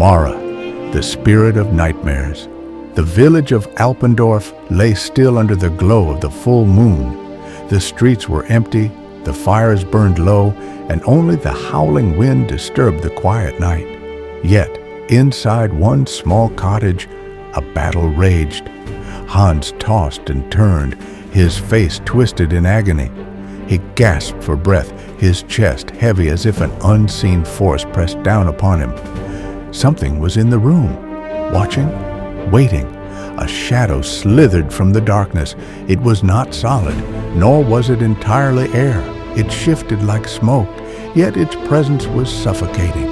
Mara, the spirit of nightmares. The village of Alpendorf lay still under the glow of the full moon. The streets were empty, the fires burned low, and only the howling wind disturbed the quiet night. Yet, inside one small cottage, a battle raged. Hans tossed and turned, his face twisted in agony. He gasped for breath, his chest heavy as if an unseen force pressed down upon him. Something was in the room, watching, waiting. A shadow slithered from the darkness. It was not solid, nor was it entirely air. It shifted like smoke, yet its presence was suffocating.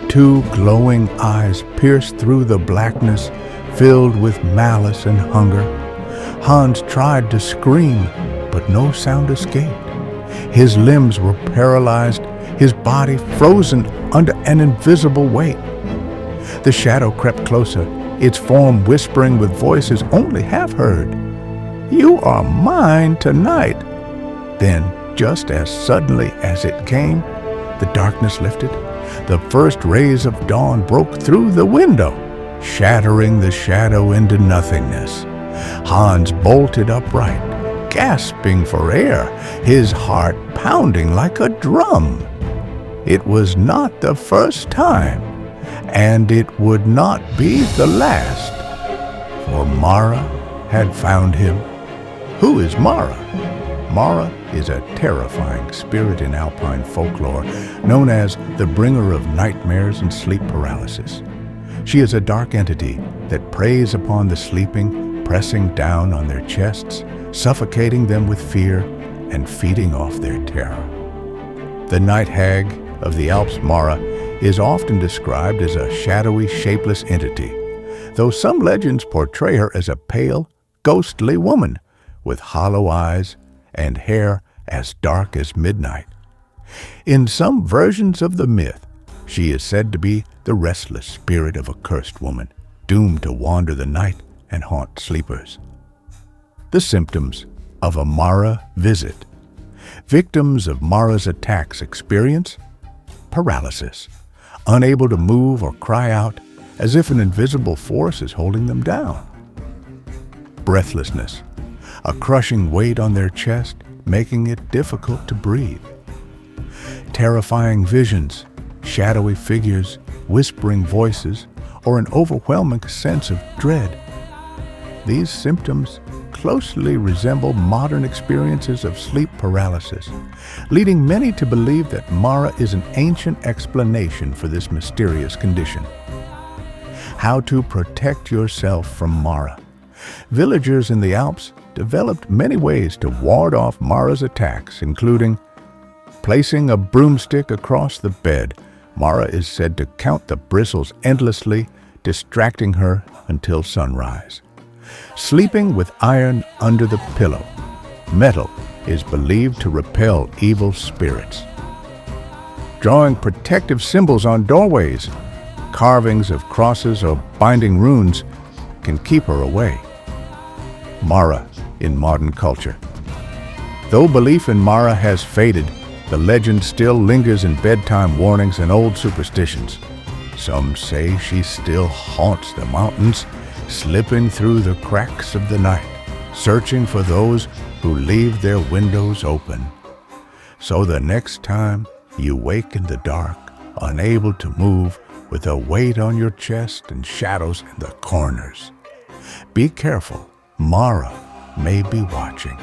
Two glowing eyes pierced through the blackness, filled with malice and hunger. Hans tried to scream, but no sound escaped. His limbs were paralyzed, his body frozen under an invisible weight. The shadow crept closer, its form whispering with voices only half heard. "You are mine tonight." Then, just as suddenly as it came, the darkness lifted. The first rays of dawn broke through the window, shattering the shadow into nothingness. Hans bolted upright, gasping for air, his heart pounding like a drum. It was not the first time, and it would not be the last, for Mara had found him. Who is Mara? Mara is a terrifying spirit in Alpine folklore, known as the bringer of nightmares and sleep paralysis. She is a dark entity that preys upon the sleeping, pressing down on their chests, suffocating them with fear and feeding off their terror. The night hag of the Alps, Mara, is often described as a shadowy, shapeless entity, though some legends portray her as a pale, ghostly woman with hollow eyes and hair as dark as midnight. In some versions of the myth, she is said to be the restless spirit of a cursed woman, doomed to wander the night and haunt sleepers. The symptoms of a Mara visit. Victims of Mara's attacks experience paralysis, unable to move or cry out, as if an invisible force is holding them down. Breathlessness, a crushing weight on their chest, making it difficult to breathe. Terrifying visions, shadowy figures, whispering voices, or an overwhelming sense of dread. These symptoms closely resemble modern experiences of sleep paralysis, leading many to believe that Mara is an ancient explanation for this mysterious condition. How to protect yourself from Mara. Villagers in the Alps developed many ways to ward off Mara's attacks, including placing a broomstick across the bed. Mara is said to count the bristles endlessly, distracting her until sunrise. Sleeping with iron under the pillow. Metal is believed to repel evil spirits. Drawing protective symbols on doorways. Carvings of crosses or binding runes can keep her away. Mara in modern culture. Though belief in Mara has faded, the legend still lingers in bedtime warnings and old superstitions. Some say she still haunts the mountains, slipping through the cracks of the night, searching for those who leave their windows open. So the next time you wake in the dark, unable to move, with a weight on your chest and shadows in the corners, be careful. Mara may be watching.